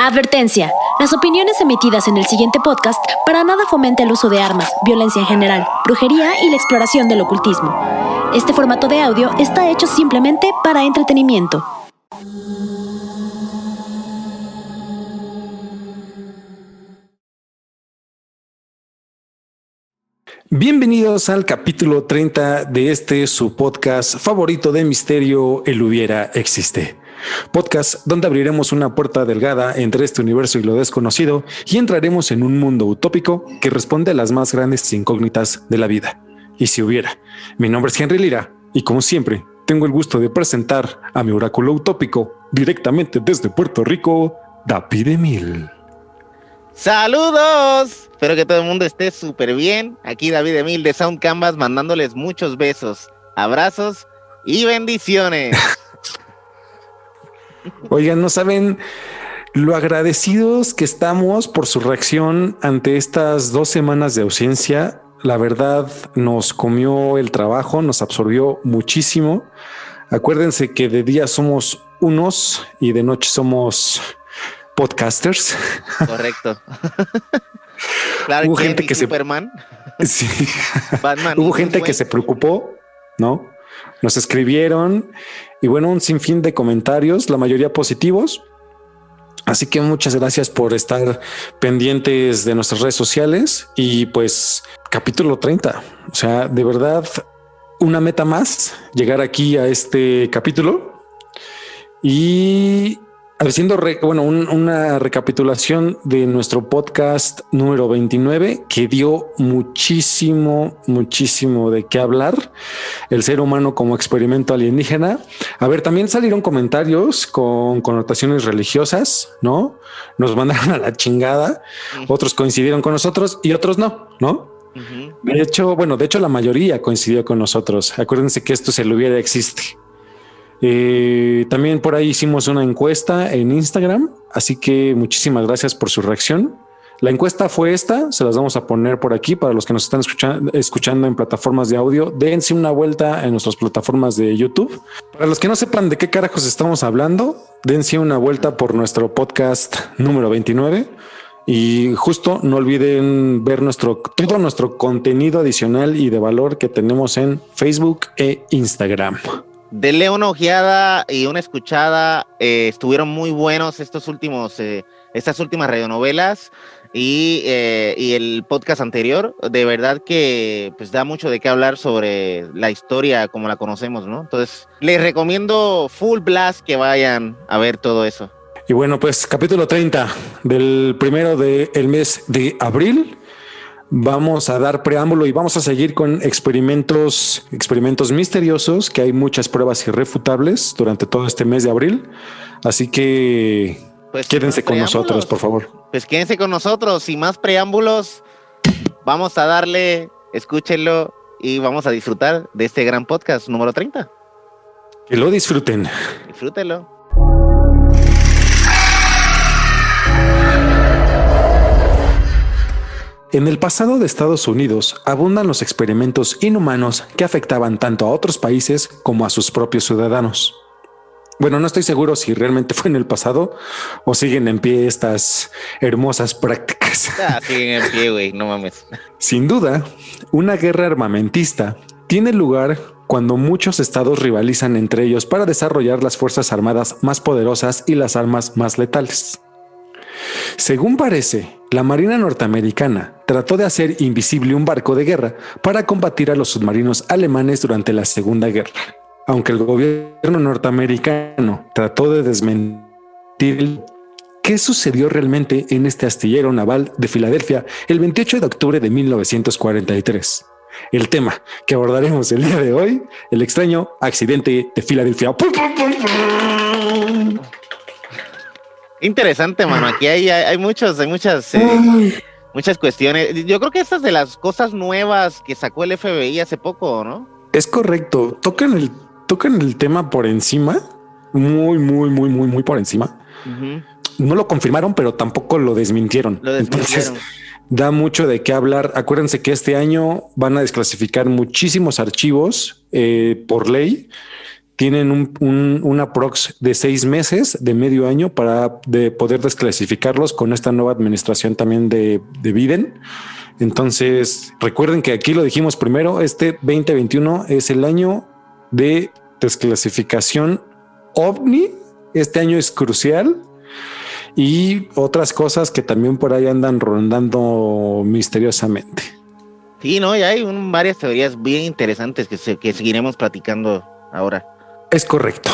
Advertencia. Las opiniones emitidas en el siguiente podcast para nada fomenta el uso de armas, violencia en general, brujería y la exploración del ocultismo. Este formato de audio está hecho simplemente para entretenimiento. Bienvenidos al capítulo 30 de su podcast favorito de misterio, El Hubiera Existe. Podcast donde abriremos una puerta delgada entre este universo y lo desconocido y entraremos en un mundo utópico que responde a las más grandes incógnitas de la vida. Y si hubiera. Mi nombre es Henry Lira y como siempre tengo el gusto de presentar a mi oráculo utópico directamente desde Puerto Rico, David Emil. ¡Saludos! Espero que todo el mundo esté súper bien. Aquí David Emil de Sound Canvas mandándoles muchos besos, abrazos y bendiciones. Oigan, no saben lo agradecidos que estamos por su reacción ante estas 2 semanas de ausencia. La verdad nos comió el trabajo, nos absorbió muchísimo. Acuérdense que de día somos unos y de noche somos podcasters. Correcto. Claro, hubo gente que Superman. Sí. Batman. Hubo gente que se preocupó, ¿no? Nos escribieron y bueno, un sinfín de comentarios, la mayoría positivos. Así que muchas gracias por estar pendientes de nuestras redes sociales y pues capítulo 30. O sea, de verdad, una meta más, llegar aquí a este capítulo y haciendo una recapitulación de nuestro podcast número 29 que dio muchísimo de qué hablar. El ser humano como experimento alienígena. A ver, también salieron comentarios con connotaciones religiosas, ¿no? Nos mandaron a la chingada. Otros coincidieron con nosotros y otros no. De hecho, la mayoría coincidió con nosotros. Acuérdense que esto se lo hubiera existe. También por ahí hicimos una encuesta en Instagram, así que muchísimas gracias por su reacción. La encuesta fue esta, se las vamos a poner por aquí para los que nos están escuchando en plataformas de audio. Dense una vuelta en nuestras plataformas de YouTube. Para los que no sepan de qué carajos estamos hablando, dense una vuelta por nuestro podcast número 29 y justo no olviden ver todo nuestro contenido adicional y de valor que tenemos en Facebook e Instagram. Denle una ojeada y una escuchada. Estuvieron muy buenos estas últimas radionovelas y el podcast anterior. De verdad que pues da mucho de qué hablar sobre la historia como la conocemos, ¿no? Entonces les recomiendo full blast que vayan a ver todo eso. Y bueno, pues capítulo 30 del primero del mes de abril. Vamos a dar preámbulo y vamos a seguir con experimentos misteriosos, que hay muchas pruebas irrefutables durante todo este mes de abril. Así que pues quédense con nosotros, por favor. Pues quédense con nosotros. Sin más preámbulos, vamos a darle, escúchenlo y vamos a disfrutar de este gran podcast número 30. Que lo disfruten. Disfrútenlo. En el pasado de Estados Unidos abundan los experimentos inhumanos que afectaban tanto a otros países como a sus propios ciudadanos. Bueno, no estoy seguro si realmente fue en el pasado o siguen en pie estas hermosas prácticas. Siguen en pie, güey, no mames. Sin duda, una guerra armamentista tiene lugar cuando muchos estados rivalizan entre ellos para desarrollar las fuerzas armadas más poderosas y las armas más letales. Según parece, la Marina norteamericana trató de hacer invisible un barco de guerra para combatir a los submarinos alemanes durante la Segunda Guerra. Aunque el gobierno norteamericano trató de desmentir qué sucedió realmente en este astillero naval de Filadelfia el 28 de octubre de 1943. El tema que abordaremos el día de hoy, el extraño accidente de Filadelfia. Interesante, mano. Aquí hay muchas cuestiones. Yo creo que estas de las cosas nuevas que sacó el FBI hace poco, ¿no? Es correcto. Tocan el tema por encima, muy por encima. Uh-huh. No lo confirmaron, pero tampoco lo desmintieron. Entonces, da mucho de qué hablar. Acuérdense que este año van a desclasificar muchísimos archivos por ley tienen un aprox de 6 meses, de medio año, para poder desclasificarlos con esta nueva administración también de Biden. Entonces, recuerden que aquí lo dijimos primero, este 2021 es el año de desclasificación OVNI. Este año es crucial. Y otras cosas que también por ahí andan rondando misteriosamente. Sí, no, ya hay varias teorías bien interesantes que seguiremos platicando ahora. Es correcto.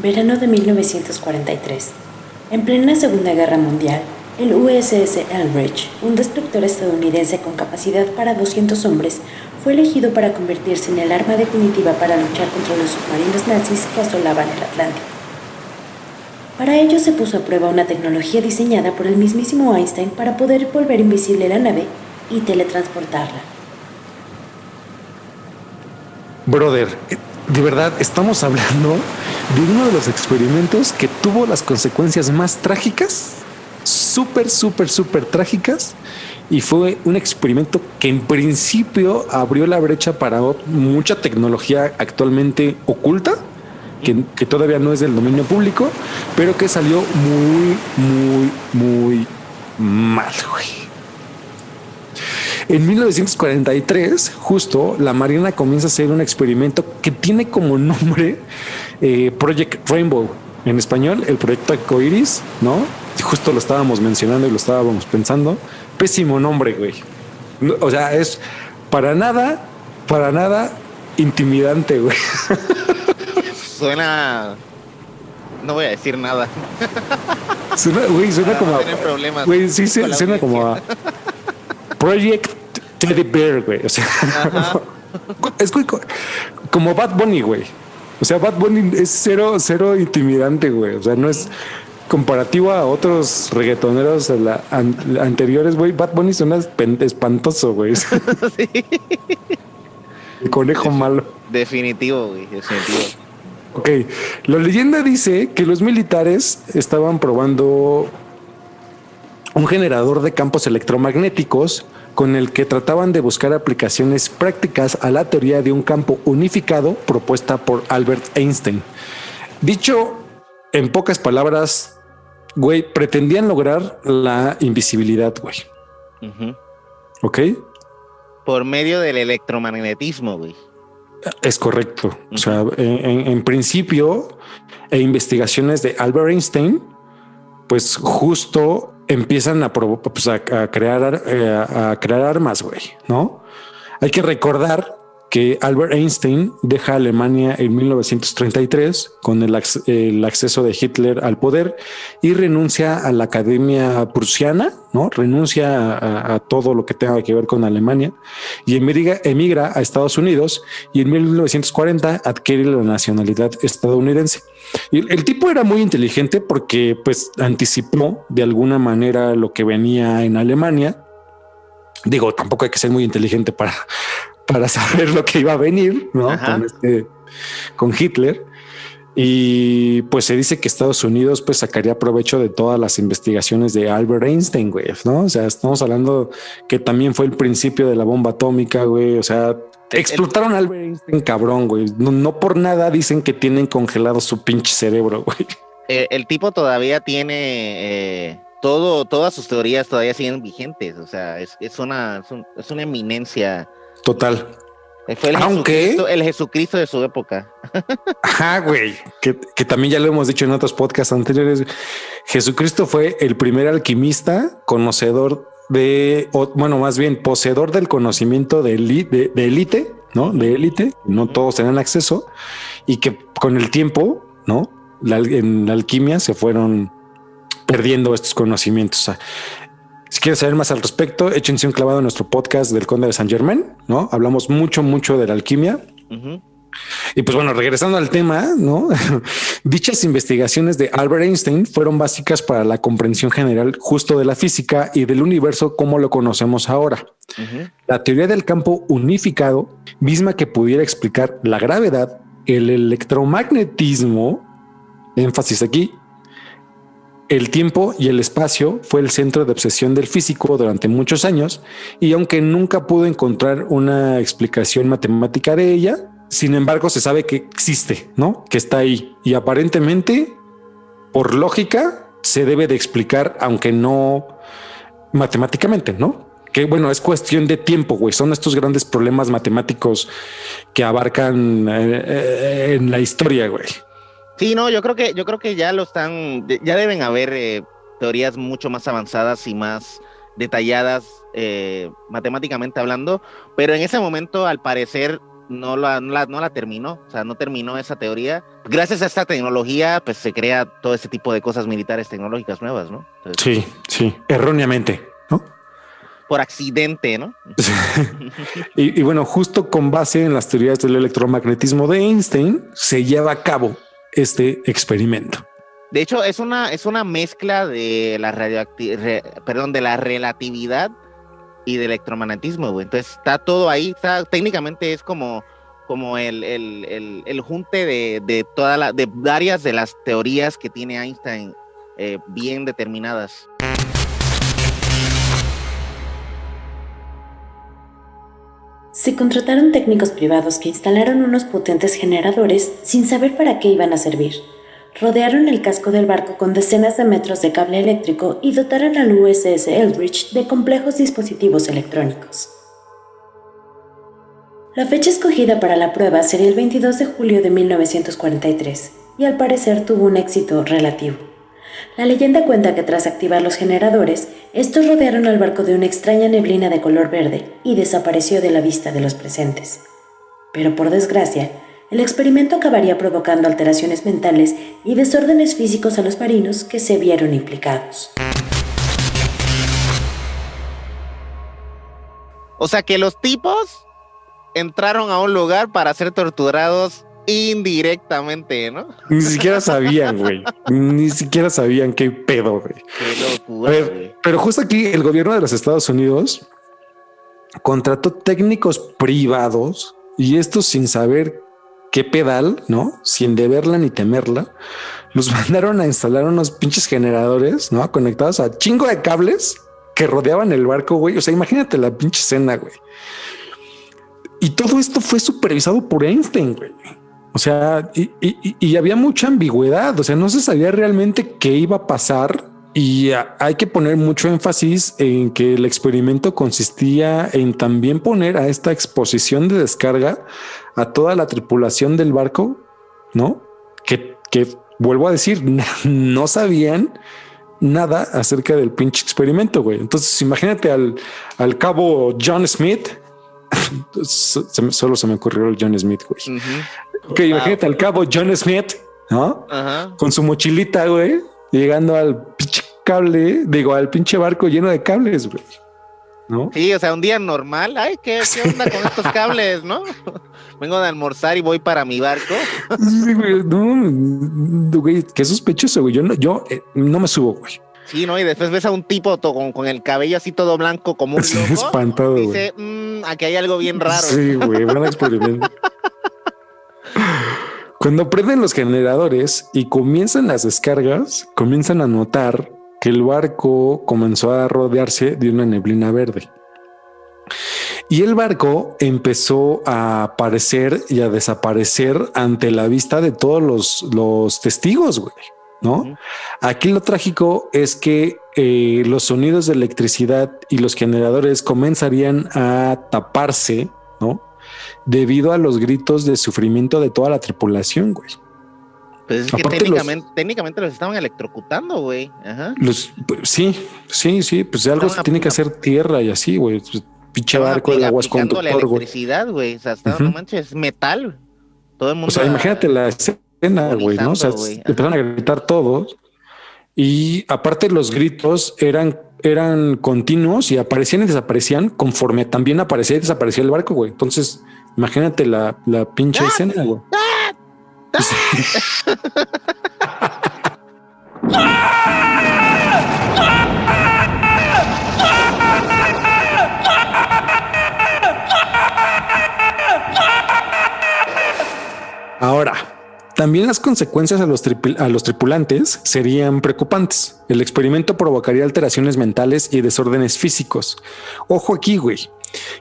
Verano de 1943. En plena Segunda Guerra Mundial, el USS Eldridge, un destructor estadounidense con capacidad para 200 hombres, fue elegido para convertirse en el arma definitiva para luchar contra los submarinos nazis que asolaban el Atlántico. Para ello se puso a prueba una tecnología diseñada por el mismísimo Einstein para poder volver invisible la nave y teletransportarla. Brother, de verdad, estamos hablando de uno de los experimentos que tuvo las consecuencias más trágicas, súper trágicas, y fue un experimento que en principio abrió la brecha para mucha tecnología actualmente oculta, que todavía no es del dominio público, pero que salió muy mal, güey. En 1943, justo, la Marina comienza a hacer un experimento que tiene como nombre Project Rainbow. En español, el proyecto Arcoiris, ¿no? Justo lo estábamos mencionando y lo estábamos pensando. Pésimo nombre, güey. O sea, es para nada intimidante, güey. Suena... No voy a decir nada. Suena como... Tienen problemas. Güey, sí, suena como a Project Teddy Bear, güey. O sea, es como Bad Bunny, güey. O sea, Bad Bunny es cero intimidante, güey. O sea, no es comparativo a otros reggaetoneros anteriores, güey. Bad Bunny suena espantoso, güey. Sí. El conejo malo. Definitivo, güey. Definitivo. Ok, la leyenda dice que los militares estaban probando un generador de campos electromagnéticos con el que trataban de buscar aplicaciones prácticas a la teoría de un campo unificado propuesta por Albert Einstein. Dicho en pocas palabras, güey, pretendían lograr la invisibilidad, güey. ¿Ok? Por medio del electromagnetismo, güey. Es correcto. O sea, en principio, investigaciones de Albert Einstein, pues justo empiezan a crear armas, güey, ¿no? Hay que recordar que Albert Einstein deja Alemania en 1933 con el acceso de Hitler al poder y renuncia a la Academia Prusiana, ¿no? Renuncia a todo lo que tenga que ver con Alemania y emigra a Estados Unidos y en 1940 adquiere la nacionalidad estadounidense. Y el tipo era muy inteligente porque pues anticipó de alguna manera lo que venía en Alemania. Digo, tampoco hay que ser muy inteligente para saber lo que iba a venir, ¿no? Con Hitler. Y pues se dice que Estados Unidos pues sacaría provecho de todas las investigaciones de Albert Einstein, güey, ¿no? O sea, estamos hablando que también fue el principio de la bomba atómica, güey. O sea, explotaron a Albert Einstein, cabrón, güey. No por nada dicen que tienen congelado su pinche cerebro, güey. El tipo todavía tiene... todas sus teorías todavía siguen vigentes. O sea, es una eminencia. Total. Fue el Jesucristo de su época. Ajá, güey. Que también ya lo hemos dicho en otros podcasts anteriores. Jesucristo fue el primer alquimista conocedor poseedor del conocimiento de élite, ¿no? De élite. No todos tenían acceso y que con el tiempo, ¿no? En la alquimia se fueron perdiendo estos conocimientos. O sea, si quieres saber más al respecto, échense un clavado en nuestro podcast del Conde de Saint Germain, ¿no? Hablamos mucho de la alquimia. Y pues bueno, regresando al tema, ¿no? Dichas investigaciones de Albert Einstein fueron básicas para la comprensión general justo de la física y del universo como lo conocemos ahora. La teoría del campo unificado, misma que pudiera explicar la gravedad, el electromagnetismo, énfasis aquí, El tiempo y el espacio fue el centro de obsesión del físico durante muchos años y aunque nunca pudo encontrar una explicación matemática de ella, sin embargo se sabe que existe, ¿no? Que está ahí y aparentemente, por lógica, se debe de explicar, aunque no matemáticamente, ¿no? Que bueno, es cuestión de tiempo, güey. Son estos grandes problemas matemáticos que abarcan en la historia, güey. Sí, no, yo creo que ya ya deben haber teorías mucho más avanzadas y más detalladas matemáticamente hablando, pero en ese momento al parecer no la terminó, o sea, no terminó esa teoría. Gracias a esta tecnología, pues se crea todo ese tipo de cosas militares tecnológicas nuevas, ¿no? Entonces, sí, erróneamente, ¿no? Por accidente, ¿no? y bueno, justo con base en las teorías del electromagnetismo de Einstein, se lleva a cabo este experimento. De hecho, es una mezcla de la de la relatividad y del electromagnetismo, güey. Entonces está todo ahí, técnicamente es como el junte de varias de las teorías que tiene Einstein bien determinadas. Se contrataron técnicos privados que instalaron unos potentes generadores sin saber para qué iban a servir. Rodearon el casco del barco con decenas de metros de cable eléctrico y dotaron al USS Eldridge de complejos dispositivos electrónicos. La fecha escogida para la prueba sería el 22 de julio de 1943 y al parecer tuvo un éxito relativo. La leyenda cuenta que tras activar los generadores, estos rodearon al barco de una extraña neblina de color verde y desapareció de la vista de los presentes. Pero por desgracia, el experimento acabaría provocando alteraciones mentales y desórdenes físicos a los marinos que se vieron implicados. O sea que los tipos entraron a un lugar para ser torturados indirectamente, ¿no? Ni siquiera sabían, güey. Ni siquiera sabían qué pedo, güey. Qué locura, güey. Pero justo aquí el gobierno de los Estados Unidos contrató técnicos privados y estos sin saber qué pedal, ¿no? Sin deberla ni temerla, los mandaron a instalar unos pinches generadores, ¿no? Conectados a chingo de cables que rodeaban el barco, güey. O sea, imagínate la pinche escena, güey. Y todo esto fue supervisado por Einstein, güey. O sea, y había mucha ambigüedad. O sea, no se sabía realmente qué iba a pasar. Y hay que poner mucho énfasis en que el experimento consistía en también poner a esta exposición de descarga a toda la tripulación del barco, ¿no? Que vuelvo a decir, no sabían nada acerca del pinche experimento, güey. Entonces, imagínate al cabo John Smith. Solo se me ocurrió el John Smith, güey. Ok, imagínate al cabo John Smith, ¿no? Con su mochilita, güey, llegando al pinche al pinche barco lleno de cables, güey, ¿no? Sí, o sea, un día normal. Ay, ¿qué onda con estos cables, no? Vengo de almorzar y voy para mi barco. Sí, güey, no, güey, qué sospechoso, güey. Yo no me subo, güey. Sí, ¿no? Y después ves a un tipo con el cabello así todo blanco como un loco. Espantado, güey. Dice, aquí hay algo bien raro. Sí, güey, van a experimentar. Cuando prenden los generadores y comienzan las descargas, comienzan a notar que el barco comenzó a rodearse de una neblina verde. Y el barco empezó a aparecer y a desaparecer ante la vista de todos los testigos, güey, ¿no? Aquí lo trágico es que los sonidos de electricidad y los generadores comenzarían a taparse, ¿no? Debido a los gritos de sufrimiento de toda la tripulación, güey. Pues es que técnicamente los estaban electrocutando, güey. Ajá. Sí, pues algo se tiene que hacer tierra y así, güey. Pues, pinche barco, el agua es conductor, la electricidad, güey. O sea, no manches, es metal. Todo el mundo. O sea, imagínate la escena, güey, ¿no? O sea, empezaron a gritar todos. Y aparte los gritos eran continuos y aparecían y desaparecían conforme también aparecía y desaparecía el barco, güey. Entonces, imagínate la pinche escena, güey. Ahora, También las consecuencias a los tripulantes serían preocupantes. El experimento provocaría alteraciones mentales y desórdenes físicos. Ojo aquí, güey.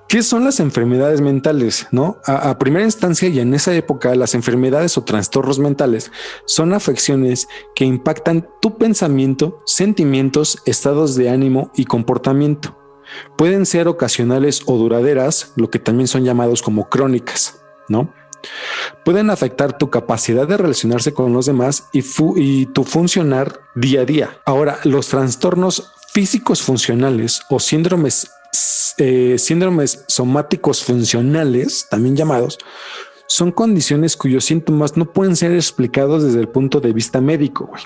¿Qué son las enfermedades mentales? ¿No? A primera instancia y en esa época, las enfermedades o trastornos mentales son afecciones que impactan tu pensamiento, sentimientos, estados de ánimo y comportamiento. Pueden ser ocasionales o duraderas, lo que también son llamados como crónicas, ¿no? Pueden afectar tu capacidad de relacionarse con los demás y tu funcionar día a día. Ahora, los trastornos físicos funcionales o síndromes somáticos funcionales, también llamados, son condiciones cuyos síntomas no pueden ser explicados desde el punto de vista médico, güey.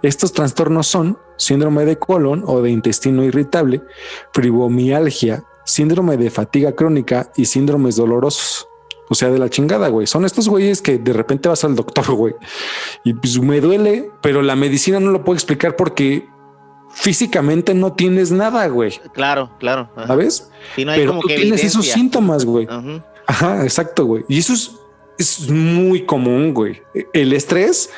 Estos trastornos son síndrome de colon o de intestino irritable, fibromialgia, síndrome de fatiga crónica y síndromes dolorosos. O sea, de la chingada, güey. Son estos güeyes que de repente vas al doctor, güey, y pues me duele, pero la medicina no lo puede explicar porque físicamente no tienes nada, güey. Claro. Ajá. ¿Sabes? Y no hay pero como tú que tienes evidencia. esos síntomas, güey. Ajá. Ajá, exacto, güey. Y eso es muy común, güey. El estrés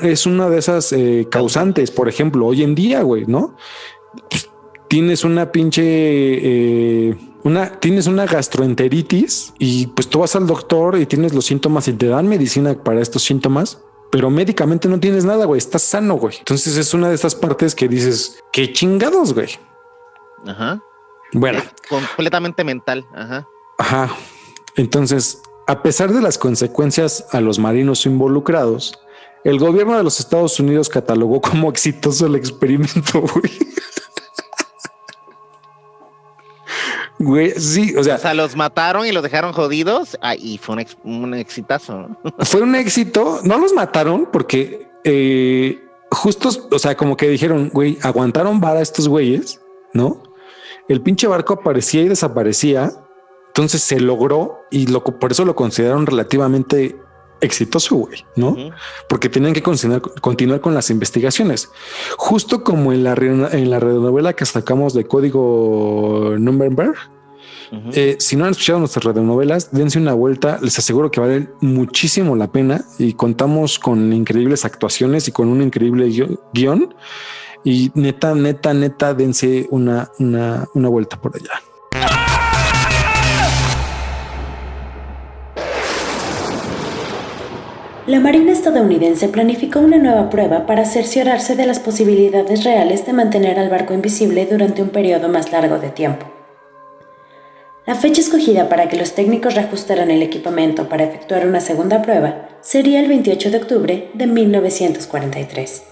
es una de esas causantes. Por ejemplo, hoy en día, güey, ¿no? Pues, tienes una pinche... tienes una gastroenteritis y pues tú vas al doctor y tienes los síntomas y te dan medicina para estos síntomas, pero médicamente no tienes nada, güey. Estás sano, güey. Entonces es una de estas partes que dices, qué chingados, güey. Ajá. Bueno. Es completamente mental. Ajá. Entonces, a pesar de las consecuencias a los marinos involucrados, el gobierno de los Estados Unidos catalogó como exitoso el experimento, güey. Güey, sí, o sea, los mataron y los dejaron jodidos. Y fue un exitazo, ¿no? Fue un éxito. No los mataron porque justos, o sea, como que dijeron, güey, aguantaron vara a estos güeyes, ¿no? El pinche barco aparecía y desaparecía. Entonces se logró y por eso lo consideraron relativamente exitoso, güey, ¿no? Uh-huh. Porque tenían que continuar con las investigaciones. Justo como en la radionovela que sacamos de Código Nuremberg. Uh-huh. Si no han escuchado nuestras radionovelas, dense una vuelta. Les aseguro que vale muchísimo la pena y contamos con increíbles actuaciones y con un increíble guión. Y neta, dense una vuelta por allá. La Marina estadounidense planificó una nueva prueba para cerciorarse de las posibilidades reales de mantener al barco invisible durante un periodo más largo de tiempo. La fecha escogida para que los técnicos reajustaran el equipamiento para efectuar una segunda prueba sería el 28 de octubre de 1943.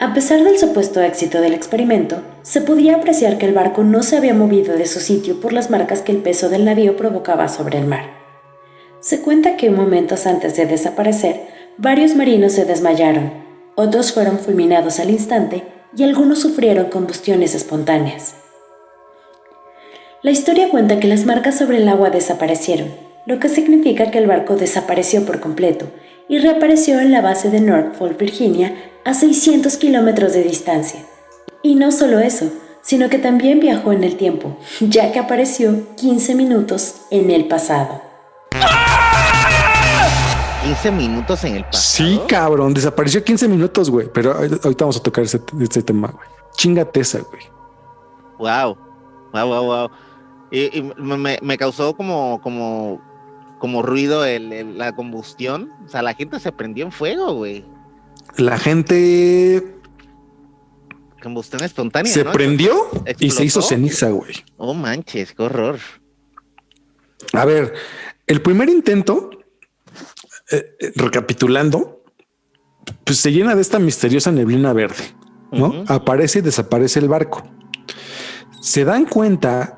A pesar del supuesto éxito del experimento, se podía apreciar que el barco no se había movido de su sitio por las marcas que el peso del navío provocaba sobre el mar. Se cuenta que momentos antes de desaparecer, varios marinos se desmayaron, otros fueron fulminados al instante y algunos sufrieron combustiones espontáneas. La historia cuenta que las marcas sobre el agua desaparecieron, lo que significa que el barco desapareció por completo y reapareció en la base de Norfolk, Virginia, a 600 kilómetros de distancia. Y no solo eso, sino que también viajó en el tiempo, ya que apareció 15 minutos en el pasado. 15 minutos en el pasado. Sí, cabrón, desapareció 15 minutos, güey. Pero ahorita vamos a tocar este tema, güey. Chingate esa, güey. Wow. Y me causó como ruido la combustión. O sea, la gente se prendió en fuego, güey. La gente... Combustión espontánea, se ¿no? prendió ¿Explotó? Y se hizo ceniza, güey. Oh, manches, qué horror. A ver, el primer intento, recapitulando, pues se llena de esta misteriosa neblina verde, ¿no? Uh-huh. Aparece y desaparece el barco. Se dan cuenta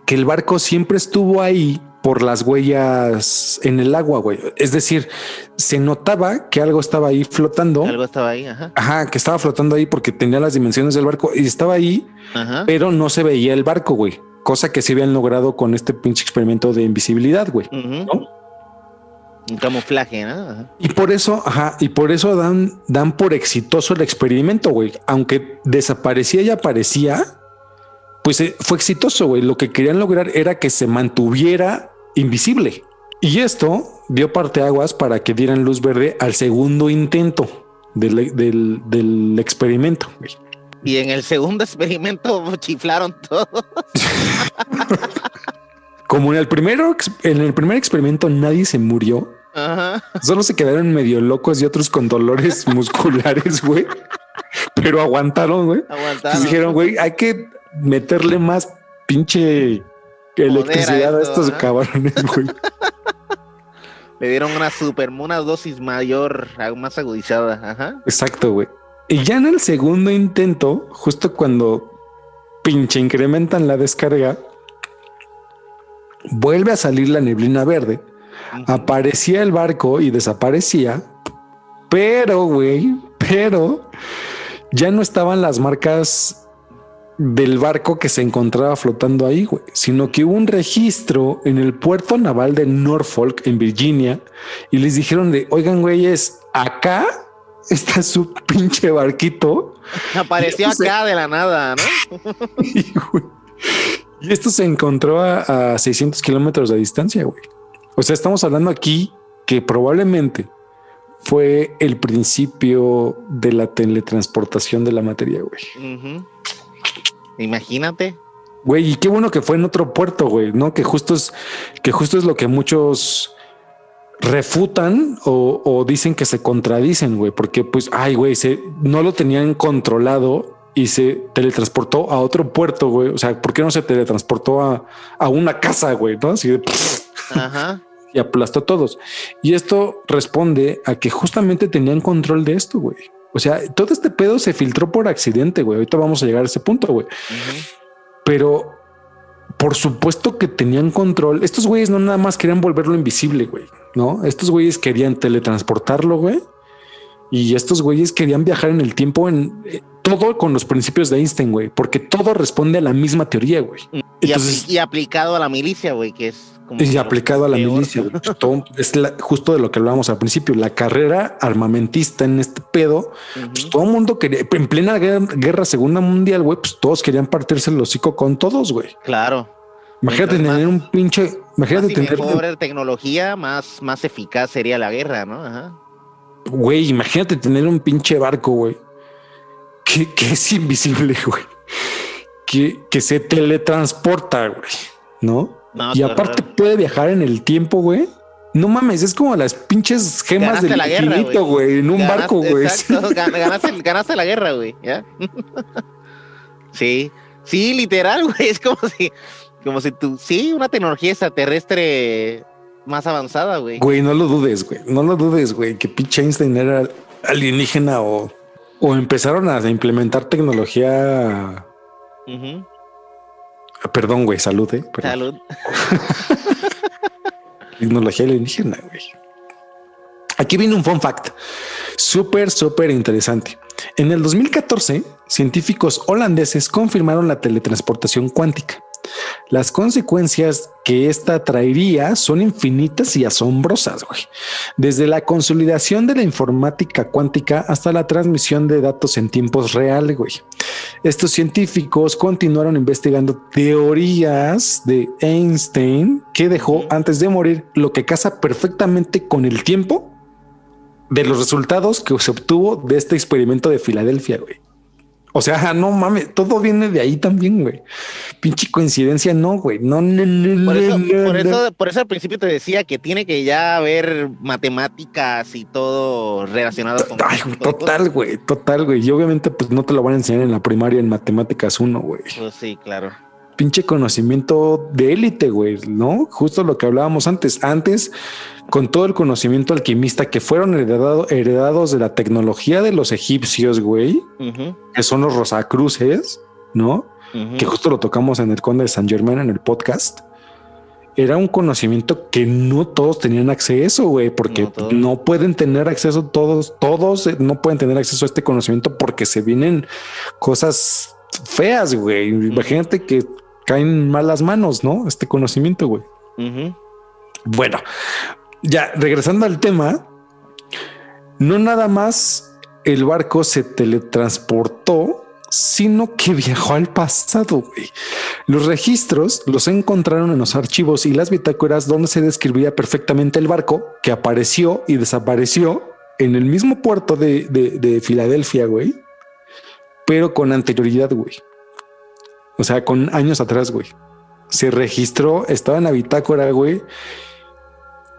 que el barco siempre estuvo ahí por las huellas en el agua, güey. Es decir, se notaba que algo estaba ahí flotando. Algo estaba ahí, ajá. Ajá, que estaba flotando ahí porque tenía las dimensiones del barco y estaba ahí, ajá, pero no se veía el barco, güey. Cosa que se habían logrado con este pinche experimento de invisibilidad, güey. Uh-huh. ¿No? Un camuflaje, ¿no? Ajá. Y por eso dan por exitoso el experimento, güey. Aunque desaparecía y aparecía, pues fue exitoso, güey. Lo que querían lograr era que se mantuviera invisible, Y esto dio parteaguas para que dieran luz verde al segundo intento del experimento, güey. Y en el segundo experimento chiflaron todos. Como en el primer experimento nadie se murió. Ajá. Solo se quedaron medio locos y otros con dolores musculares, güey. Pero aguantaron, güey. Aguantaron. Dijeron, güey, hay que meterle más pinche electricidad a estos cabrones, güey. Le dieron una dosis mayor, más agudizada. Ajá. Exacto, güey. Y ya en el segundo intento, justo cuando pinche incrementan la descarga, vuelve a salir la neblina verde. Aparecía el barco y desaparecía, pero ya no estaban las marcas del barco que se encontraba flotando ahí, güey, sino que hubo un registro en el puerto naval de Norfolk, en Virginia, y les dijeron oigan, güeyes, acá está su pinche barquito. Apareció acá de la nada, ¿no? Y esto se encontró a 600 kilómetros de distancia, güey. O sea, estamos hablando aquí que probablemente fue el principio de la teletransportación de la materia, güey. Imagínate. Güey, y qué bueno que fue en otro puerto, güey, ¿no? Que justo es lo que muchos refutan o dicen que se contradicen, güey, porque pues, güey, no lo tenían controlado y se teletransportó a otro puerto, güey. O sea, ¿por qué no se teletransportó a una casa, güey? ¿No? Así de... Ajá. Y aplastó a todos. Y esto responde a que justamente tenían control de esto, güey. O sea, todo este pedo se filtró por accidente, güey. Ahorita vamos a llegar a ese punto, güey. Pero por supuesto que tenían control. Estos güeyes no nada más querían volverlo invisible, güey. No, estos güeyes querían teletransportarlo, güey. Y estos güeyes querían viajar en el tiempo todo con los principios de Einstein, güey, porque todo responde a la misma teoría, güey. Y aplicado a la milicia, güey, que es como... Y aplicado a la milicia, güey. Todo es justo de lo que hablábamos al principio, la carrera armamentista en este pedo. Pues todo el mundo quería, en plena guerra Segunda Mundial, güey, pues todos querían partirse el hocico con todos, güey. Claro. Imagínate tener un pinche... Imagínate tener... mejor tecnología, más eficaz sería la guerra, ¿no? Ajá. Güey, imagínate tener un pinche barco, güey, que es invisible, güey, que se teletransporta, güey, ¿no? Y aparte puede viajar en el tiempo, güey. No mames, es como las pinches gemas del infinito, güey, en un barco, güey. Exacto, ganaste la guerra, güey, ¿ya? Sí, literal, güey, es como si tú, una tecnología extraterrestre más avanzada, güey. Güey, no lo dudes, güey, que pinche Einstein era alienígena o empezaron a implementar tecnología. Perdón, güey, salud, Salud. Tecnología alienígena, güey. Aquí viene un fun fact súper interesante. En el 2014, científicos holandeses confirmaron la teletransportación cuántica. Las consecuencias que esta traería son infinitas y asombrosas, güey. Desde la consolidación de la informática cuántica hasta la transmisión de datos en tiempos reales, güey. Estos científicos continuaron investigando teorías de Einstein que dejó antes de morir, lo que casa perfectamente con el tiempo de los resultados que se obtuvo de este experimento de Filadelfia, güey. O sea, no mames, todo viene de ahí también, güey. Pinche coincidencia, no, güey. No. Por eso al principio te decía que tiene que ya haber matemáticas y todo relacionado con... Ay, total, güey. Y obviamente, pues no te lo van a enseñar en la primaria en matemáticas 1, güey. Pues sí, claro. Pinche conocimiento de élite, güey, ¿no? Justo lo que hablábamos antes. Antes, con todo el conocimiento alquimista que fueron heredados de la tecnología de los egipcios, güey, que son los Rosacruces, ¿no? Que justo lo tocamos en el Conde de Saint Germain en el podcast. Era un conocimiento que no todos tenían acceso, güey, porque no pueden tener acceso todos no pueden tener acceso a este conocimiento porque se vienen cosas feas, güey. Imagínate que caen malas manos, ¿no? Este conocimiento, güey. Bueno, ya regresando al tema, no nada más el barco se teletransportó sino que viajó al pasado, güey. Los registros los encontraron en los archivos y las bitácoras donde se describía perfectamente el barco que apareció y desapareció en el mismo puerto de Filadelfia, güey, pero con anterioridad, güey. O sea, con años atrás, güey. Se registró, estaba en la bitácora, güey.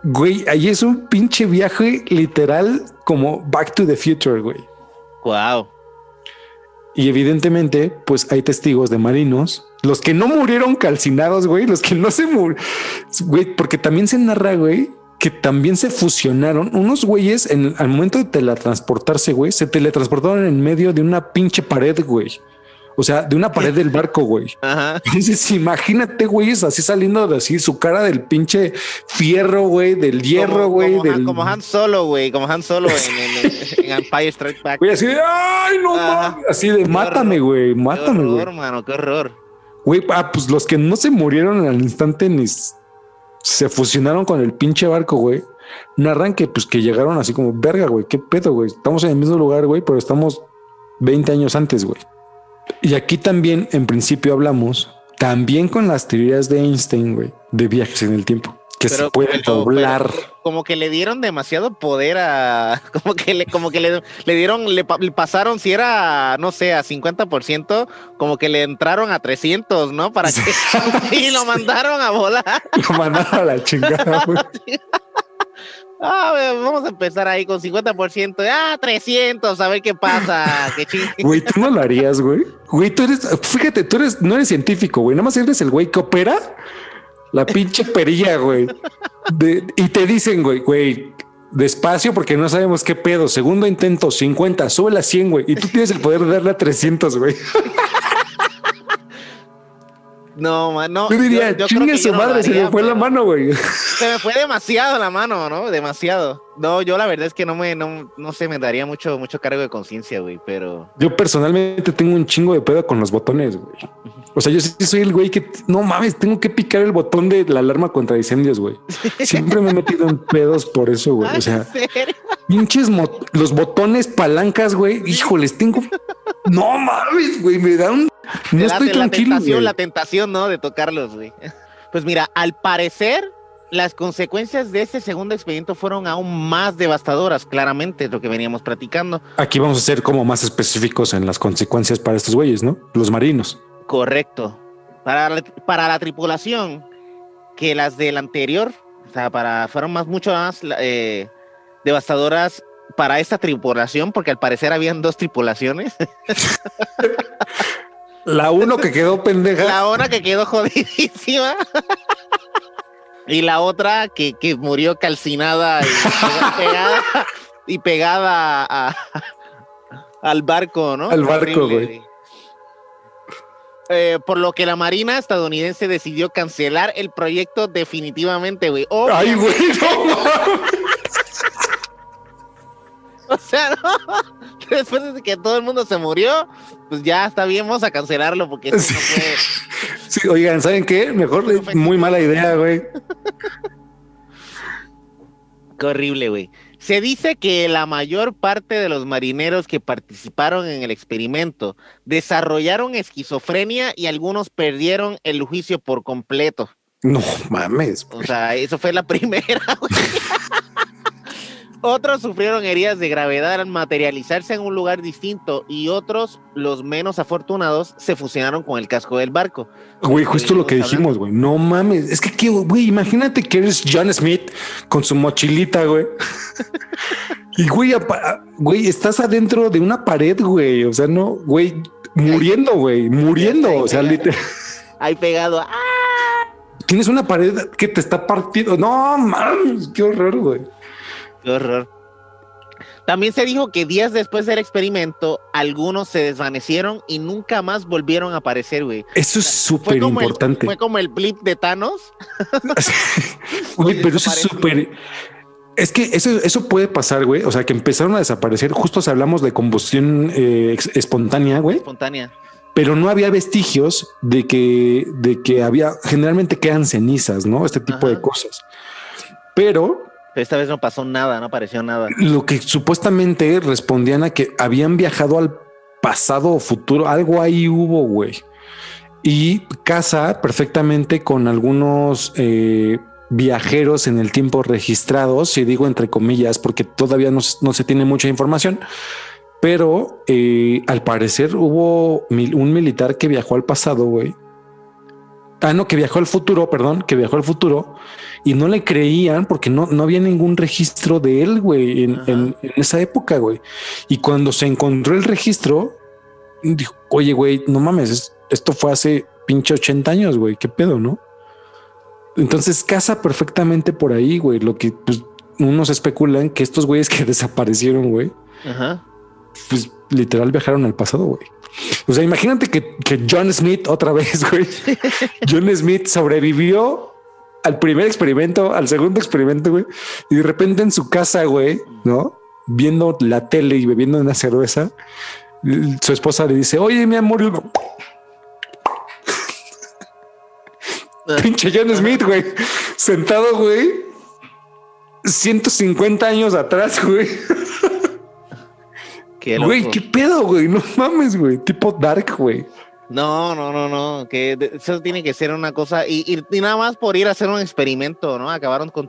Güey, ahí es un pinche viaje literal como Back to the Future, güey. Wow. Y evidentemente, pues hay testigos de marinos, los que no murieron calcinados, güey, los que no se murieron, güey, porque también se narra, güey, que también se fusionaron unos güeyes al momento de teletransportarse, güey, se teletransportaron en medio de una pinche pared, güey. O sea, de una pared del barco, güey. Ajá. Entonces, imagínate, güeyes, así saliendo de así su cara del pinche fierro, güey, del hierro, güey. Como Han Solo, güey, como Han Solo en Empire Strikes Back. Güey, así de, ay, no mames. Así de, mátame, güey, mátame, güey. Qué horror, mano, qué horror. Güey, pues los que no se murieron al instante ni se fusionaron con el pinche barco, güey. Narran que, pues, que llegaron así como, verga, güey, qué pedo, güey. Estamos en el mismo lugar, güey, pero estamos 20 años antes, güey. Y aquí también, en principio, hablamos también con las teorías de Einstein, güey, de viajes en el tiempo, que se puede doblar. Como que le dieron demasiado poder a, como que le dieron, le pasaron, si era, no sé, a 50%, como que le entraron a 300, ¿no? Para que, y lo mandaron a volar. Lo mandaron a la chingada, güey. Vamos a empezar ahí con 50%. 300, a ver qué pasa. Qué chingue. Güey, tú no lo harías, güey. Güey, fíjate, no eres científico, güey. Nada más eres el güey que opera la pinche perilla, güey. Y te dicen, güey, despacio porque no sabemos qué pedo. Segundo intento, 50, sube a 100, güey. Y tú tienes el poder de darle a 300, güey. No, man, no. Yo diría, chingue su madre, se me fue la mano, güey. Se me fue demasiado la mano, ¿no? Demasiado. No, yo la verdad es que no sé, me daría mucho cargo de conciencia, güey, pero... Yo personalmente tengo un chingo de pedo con los botones, güey. O sea, yo sí soy el güey que, no mames, tengo que picar el botón de la alarma contra incendios, güey. Siempre me he metido en pedos por eso, güey. O sea, pinches los botones palancas, güey. Híjoles, tengo... No mames, güey, me da un... No estoy tranquilo, la tentación, ¿no? De tocarlos, güey. Pues mira, al parecer, las consecuencias de este segundo experimento fueron aún más devastadoras, claramente, es lo que veníamos platicando. Aquí vamos a ser como más específicos en las consecuencias para estos güeyes, ¿no? Los marinos. Correcto. Para la tripulación, que las del anterior, o sea, fueron mucho más devastadoras para esta tripulación, porque al parecer habían 2 tripulaciones. La uno que quedó pendeja. La una que quedó jodidísima. Y la otra que murió calcinada y pegada al barco, ¿no? Al barco, güey. Por lo que la Marina estadounidense decidió cancelar el proyecto definitivamente, güey. Ay, güey, no. O sea, no, después de que todo el mundo se murió, pues ya está bien, vamos a cancelarlo porque esto no puede. Sí, oigan, ¿saben qué? Mejor muy mala idea, güey. Qué horrible, güey. Se dice que la mayor parte de los marineros que participaron en el experimento desarrollaron esquizofrenia y algunos perdieron el juicio por completo. No mames. O sea, eso fue la primera, güey. Otros sufrieron heridas de gravedad al materializarse en un lugar distinto y otros, los menos afortunados, se fusionaron con el casco del barco. Güey, justo lo que dijimos, güey. No mames. Es que, güey, imagínate que eres John Smith con su mochilita, güey. Y, güey, estás adentro de una pared, güey. O sea, no, güey, muriendo, güey, muriendo. O sea, literal. Ahí pegado. Tienes una pared que te está partiendo. No mames, qué horror, güey. Qué horror. También se dijo que días después del experimento, algunos se desvanecieron y nunca más volvieron a aparecer, güey. Eso es súper importante. Fue como el blip de Thanos. Güey, pero eso es súper... Es que eso puede pasar, güey. O sea, que empezaron a desaparecer. Justo si hablamos de combustión espontánea, güey. Espontánea. Pero no había vestigios de que había... Generalmente quedan cenizas, ¿no? Este tipo de cosas. Pero esta vez no pasó nada, no apareció nada. Lo que supuestamente respondían a que habían viajado al pasado o futuro, algo ahí hubo, güey. Y casa perfectamente con algunos viajeros en el tiempo registrados, y digo entre comillas, porque todavía no se tiene mucha información, pero al parecer hubo un militar que viajó al pasado, güey. Que viajó al futuro, perdón, que viajó al futuro y no le creían porque no había ningún registro de él, güey, en esa época, güey. Y cuando se encontró el registro, dijo, oye, güey, no mames, esto fue hace pinche 80 años, güey, qué pedo, ¿no? Entonces casa perfectamente por ahí, güey, lo que pues, unos especulan que estos güeyes que desaparecieron, güey, pues literal viajaron al pasado, güey. O sea, imagínate que John Smith otra vez, güey. John Smith sobrevivió al primer experimento, al segundo experimento, güey. Y de repente en su casa, güey, ¿no? Viendo la tele y bebiendo una cerveza, su esposa le dice, oye, mi amor, pinche John Smith, güey, sentado, güey, 150 años atrás, güey. Güey, qué pedo, güey. No mames, güey. Tipo Dark, güey. No. Que eso tiene que ser una cosa. Y nada más por ir a hacer un experimento, ¿no? Acabaron con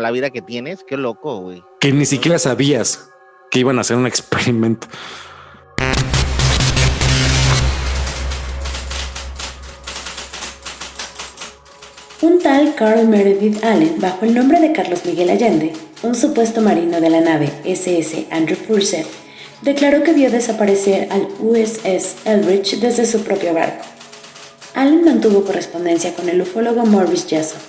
la vida que tienes. Qué loco, güey. Que ni siquiera sabías que iban a hacer un experimento. Un tal Carl Meredith Allen, bajo el nombre de Carlos Miguel Allende, un supuesto marino de la nave SS Andrew Purcell, declaró que vio desaparecer al USS Eldridge desde su propio barco. Allen mantuvo correspondencia con el ufólogo Maurice Jessop.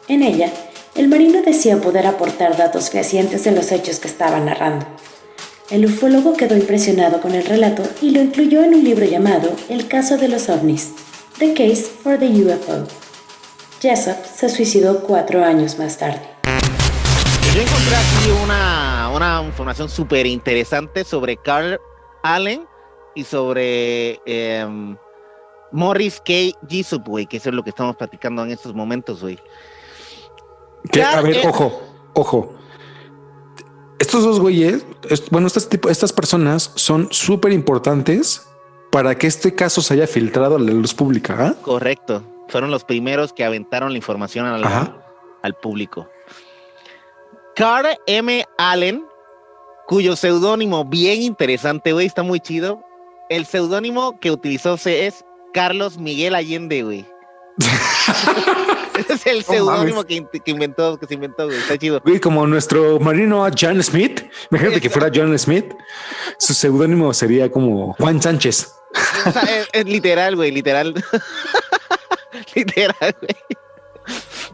En ella, el marino decía poder aportar datos fehacientes de los hechos que estaba narrando. El ufólogo quedó impresionado con el relato y lo incluyó en un libro llamado El caso de los ovnis, The Case for the UFO. Jessop se suicidó 4 años más tarde. Yo encontré aquí una información súper interesante sobre Carl Allen y sobre Morris K. Jessop, güey, que eso es lo que estamos platicando en estos momentos, güey. A ver, ojo. Estos dos güeyes, estas personas son súper importantes para que este caso se haya filtrado a la luz pública, ¿eh? Correcto. Fueron los primeros que aventaron la información al público. Carl M. Allen, cuyo seudónimo bien interesante, güey, está muy chido. El seudónimo que utilizó es Carlos Miguel Allende, güey. Ese es el seudónimo que se inventó, güey. Está chido. Güey, como nuestro marino John Smith. Imagínate que fuera John Smith. Su seudónimo sería como Juan Sánchez. O sea, es literal, güey, literal. Literal, güey.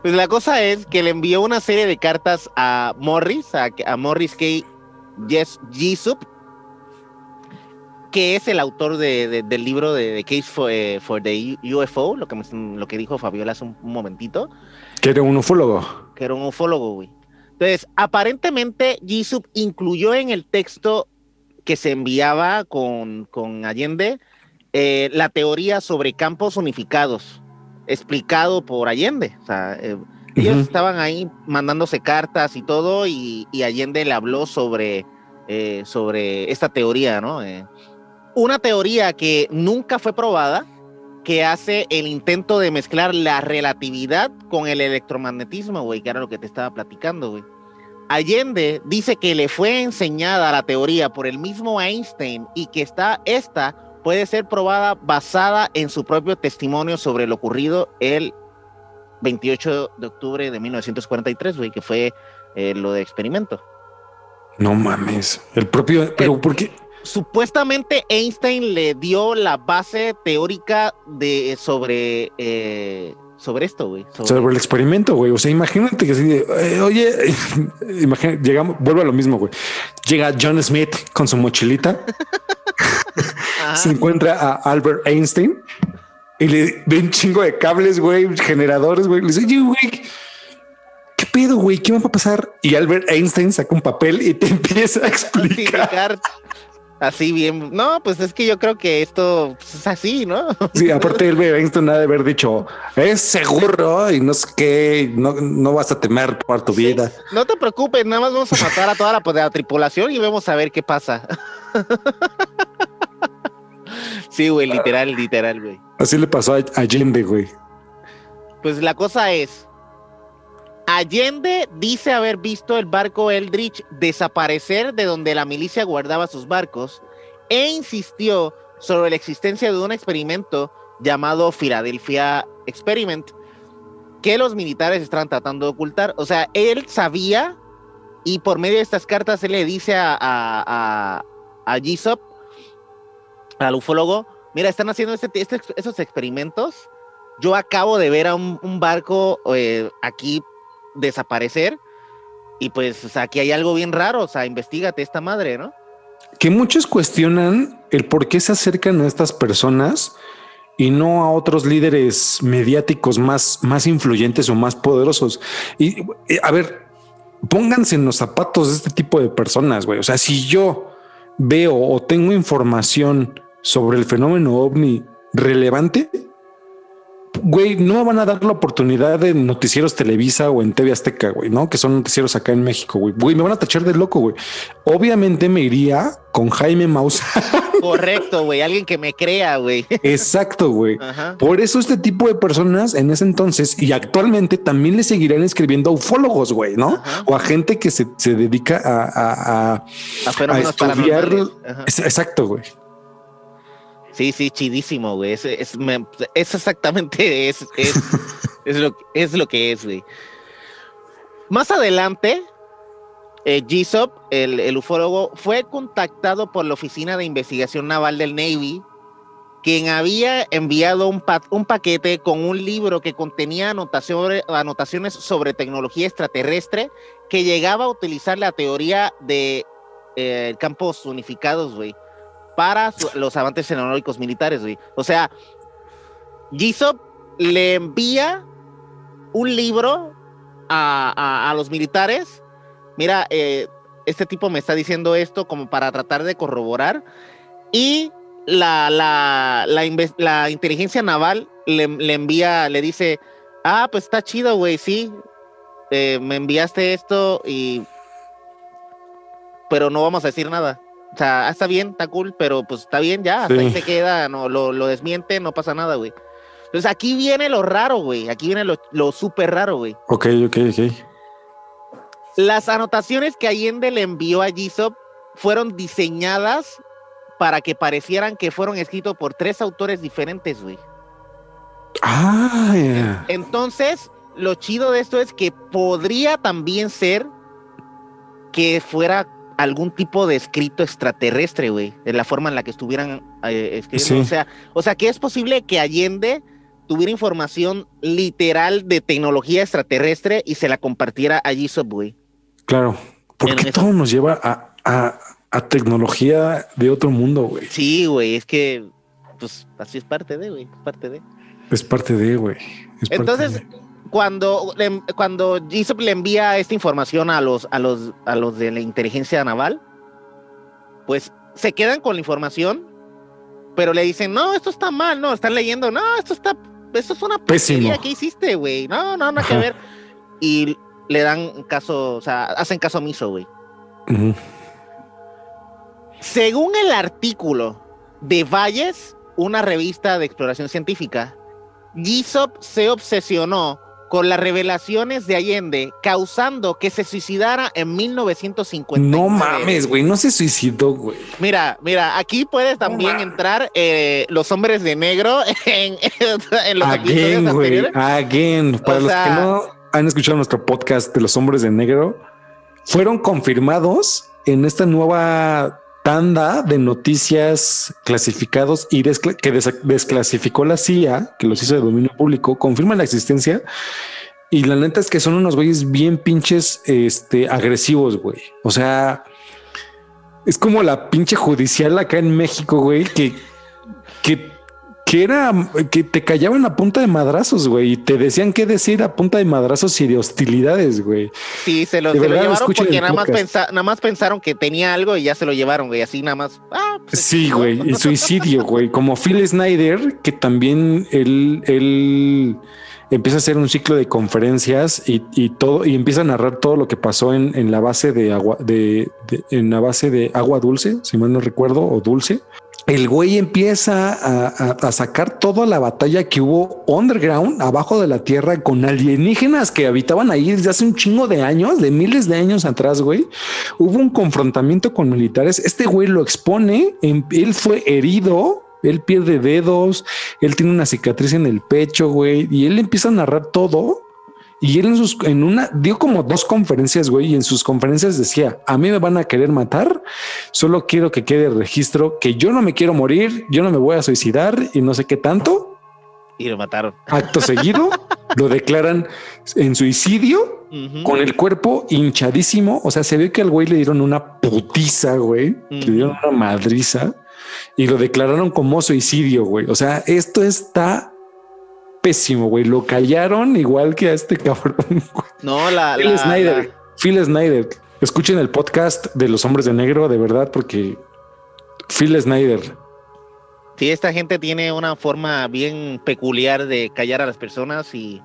Pues la cosa es que le envió una serie de cartas a Morris K. Jessop, que es el autor del libro de The Case for the UFO, lo que dijo Fabiola hace un momentito. Que era un ufólogo. Güey. Entonces, aparentemente, Jessop incluyó en el texto que se enviaba con Allende la teoría sobre campos unificados, explicado por Allende. O sea, ellos estaban ahí mandándose cartas y todo, y Allende le habló sobre esta teoría, ¿no? Una teoría que nunca fue probada, que hace el intento de mezclar la relatividad con el electromagnetismo, güey, que era lo que te estaba platicando, güey. Allende dice que le fue enseñada la teoría por el mismo Einstein y que esta puede ser probada basada en su propio testimonio sobre lo ocurrido el 28 de octubre de 1943, güey, que fue lo de experimento. No mames. Pero ¿por qué? Supuestamente Einstein le dio la base teórica sobre esto, güey. Sobre el experimento, güey. O sea, imagínate que así oye, vuelvo a lo mismo, güey. Llega John Smith con su mochilita. Se encuentra a Albert Einstein y le ve un chingo de cables, güey, generadores, güey. Le dice, oye, güey, ¿qué pedo, güey? ¿Qué va a pasar? Y Albert Einstein saca un papel y te empieza a explicar. Así bien. No, pues es que yo creo que esto es así, ¿no? Sí, aparte Albert Einstein ha de haber dicho, es seguro y no sé qué, no vas a temer por tu vida. No te preocupes, nada más vamos a matar a toda la tripulación y vamos a ver qué pasa. Sí, güey, literal, güey. Así le pasó a Allende, güey. Pues la cosa es, Allende dice haber visto el barco Eldridge desaparecer de donde la milicia guardaba sus barcos e insistió sobre la existencia de un experimento llamado Philadelphia Experiment que los militares estaban tratando de ocultar. O sea, él sabía y por medio de estas cartas él le dice a Jessop, al ufólogo, mira, están haciendo esos experimentos. Yo acabo de ver a un barco aquí desaparecer y pues, o sea, aquí hay algo bien raro, o sea, investígate esta madre, ¿no? Que muchos cuestionan el por qué se acercan a estas personas y no a otros líderes mediáticos más influyentes o más poderosos. Y a ver, pónganse en los zapatos de este tipo de personas, güey. O sea, si yo veo o tengo información sobre el fenómeno OVNI relevante, güey, no me van a dar la oportunidad de noticieros Televisa o en TV Azteca, güey, ¿no? Que son noticieros acá en México, güey. Güey, me van a tachar de loco, güey. Obviamente me iría con Jaime Maussan. Correcto, güey. Alguien que me crea, güey. Exacto, güey. Por eso este tipo de personas en ese entonces y actualmente también le seguirán escribiendo a ufólogos, güey, ¿no? Ajá. O a gente que se dedica a estudiar. Exacto, güey. Sí, chidísimo, güey. Es exactamente es lo que es, güey. Más adelante, Jessop, el ufólogo, fue contactado por la Oficina de Investigación Naval del Navy, quien había enviado un paquete con un libro que contenía anotaciones sobre tecnología extraterrestre que llegaba a utilizar la teoría de campos unificados, güey, para los avances tecnológicos militares, güey. O sea, Jessop le envía un libro a los militares. Mira, este tipo me está diciendo esto como para tratar de corroborar. Y la inteligencia naval le envía, le dice, pues está chido, güey, sí. Me enviaste esto pero no vamos a decir nada. O sea, está bien, está cool, pero pues está bien ya, hasta ahí se queda, no, lo desmiente, no pasa nada, güey. Entonces aquí viene lo raro, güey, aquí viene lo súper raro, güey. Ok. Las anotaciones que Allende le envió a Jessop fueron diseñadas para que parecieran que fueron escritos por 3 autores diferentes, güey. Yeah. Entonces, lo chido de esto es que podría también ser que fuera algún tipo de escrito extraterrestre, güey, de la forma en la que estuvieran escribiendo. Sí. O sea, que es posible que Allende tuviera información literal de tecnología extraterrestre y se la compartiera a Jessop, güey. Claro, porque todo nos lleva a tecnología de otro mundo, güey. Sí, güey, es que, pues, así es parte de, güey, Es parte de, güey. Entonces, cuando Jessop le envía esta información a los de la inteligencia naval, pues se quedan con la información, pero le dicen, no, esto está mal, no, están leyendo, no, esto es una porquería que hiciste, güey, no, nada que ver. Y le dan caso, o sea, hacen caso omiso, güey. Uh-huh. Según el artículo de Valles, una revista de exploración científica, Jessop se obsesionó con las revelaciones de Allende, causando que se suicidara en 1950. No mames, güey, no se suicidó, güey. Mira, aquí puedes también entrar los hombres de negro en los episodios anteriores. Para los que no han escuchado nuestro podcast de los hombres de negro, fueron confirmados en esta nueva tanda de noticias clasificados y que desclasificó la CIA, que los hizo de dominio público, confirman la existencia. Y la neta es que son unos güeyes bien pinches agresivos, güey. O sea, es como la pinche judicial acá en México, güey, que te callaban a punta de madrazos, güey, y te decían qué decir a punta de madrazos y de hostilidades, güey. Sí, se lo llevaron porque nada más pensaron que tenía algo y ya se lo llevaron, güey, así nada más. Pues sí, güey, el suicidio, güey, como Phil Snyder, que también él empieza a hacer un ciclo de conferencias y todo, y empieza a narrar todo lo que pasó en la base de agua, en la base de agua dulce, si mal no recuerdo, o dulce. el güey empieza a sacar toda la batalla que hubo underground, abajo de la tierra, con alienígenas que habitaban ahí desde hace un chingo de años, de miles de años atrás, güey. Hubo un confrontamiento con militares. Este güey lo expone, él fue herido, él pierde dedos, él tiene una cicatriz en el pecho, güey, y él empieza a narrar todo. Y él dio como 2 conferencias, güey, y en sus conferencias decía: a mí me van a querer matar, solo quiero que quede registro que yo no me quiero morir, yo no me voy a suicidar y no sé qué tanto. Y lo mataron. Acto seguido lo declaran en suicidio, con el cuerpo hinchadísimo. O sea, se ve que al güey le dieron una putiza, güey, le dieron una madriza y lo declararon como suicidio, güey. O sea, esto está pésimo, güey. Lo callaron igual que a este cabrón. No, Phil Snyder. Escuchen el podcast de Los Hombres de Negro, de verdad, porque Phil Snyder. Sí, esta gente tiene una forma bien peculiar de callar a las personas y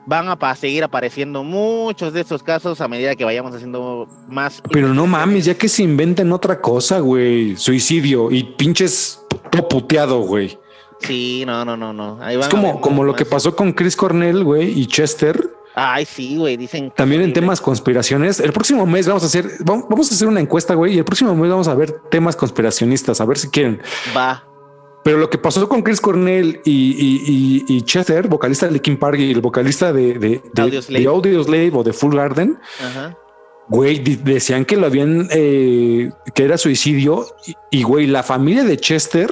van a seguir apareciendo muchos de estos casos a medida que vayamos haciendo más. Pero no mames, ya que se inventen otra cosa, güey. Suicidio y pinches todo puteado, güey. Sí, no. Ahí es como lo que pasó con Chris Cornell, güey, y Chester. Ay, sí, güey, dicen. También en temas conspiraciones. El próximo mes vamos a hacer una encuesta, güey, y el próximo mes vamos a ver temas conspiracionistas, a ver si quieren. Va. Pero lo que pasó con Chris Cornell y Chester, vocalista de Linkin Park y el vocalista de Audioslave o de Full Garden, güey, decían que lo habían, que era suicidio y güey, la familia de Chester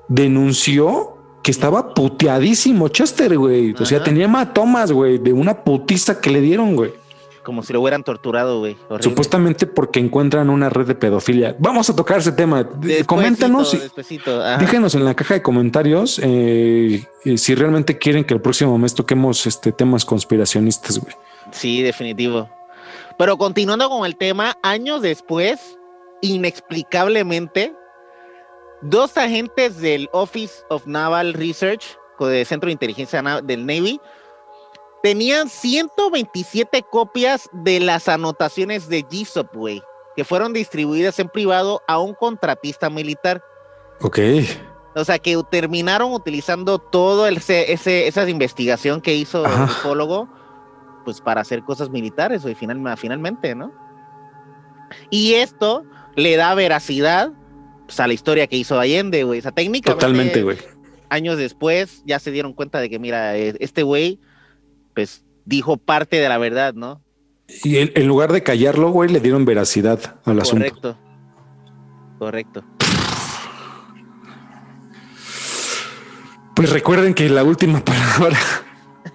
denunció que estaba puteadísimo Chester, güey. O sea, tenía hematomas, güey, de una putiza que le dieron, güey. Como si lo hubieran torturado, güey. Supuestamente porque encuentran una red de pedofilia. Vamos a tocar ese tema. Coméntanos. Díganos en la caja de comentarios si realmente quieren que el próximo mes toquemos temas conspiracionistas, güey. Sí, definitivo. Pero continuando con el tema, años después, inexplicablemente, 2 agentes del Office of Naval Research, del Centro de Inteligencia del Navy, tenían 127 copias de las anotaciones de GSOP, güey, que fueron distribuidas en privado a un contratista militar. Ok. O sea, que terminaron utilizando todo esa investigación que hizo el ufólogo, pues para hacer cosas militares, güey, finalmente, ¿no? Y esto le da veracidad, pues, a la historia que hizo Allende, güey. O sea, técnicamente, totalmente, güey. Años después ya se dieron cuenta de que, mira, este güey, pues, dijo parte de la verdad, ¿no? Y en lugar de callarlo, güey, le dieron veracidad al asunto. Correcto. Pues recuerden que la última palabra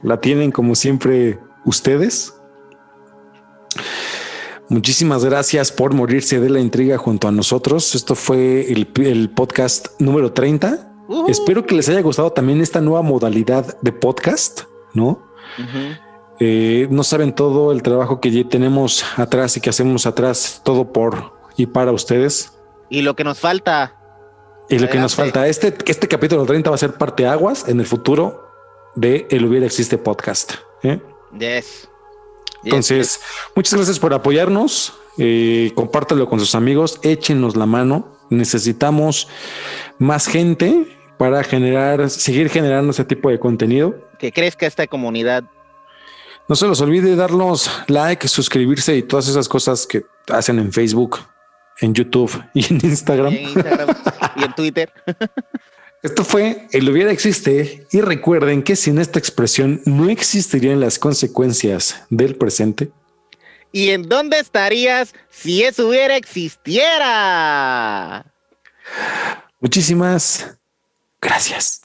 la tienen, como siempre, ustedes. Muchísimas gracias por morirse de la intriga junto a nosotros. Esto fue el podcast número 30. Espero que les haya gustado también esta nueva modalidad de podcast, ¿no? No saben todo el trabajo que ya tenemos atrás y que hacemos atrás, todo por y para ustedes. Y lo que nos falta. Este capítulo 30 va a ser parteaguas en el futuro de El Hubiera Existe podcast. Yes. Entonces, muchas gracias por apoyarnos. Compártelo con sus amigos, échenos la mano. Necesitamos más gente para seguir generando ese tipo de contenido. Que crezca esta comunidad. No se los olvide darnos like, suscribirse y todas esas cosas que hacen en Facebook, en YouTube y en Instagram. Y en Twitter. Esto fue El Hubiera Existe, y recuerden que sin esta expresión no existirían las consecuencias del presente. ¿Y en dónde estarías si eso hubiera existiera? Muchísimas gracias.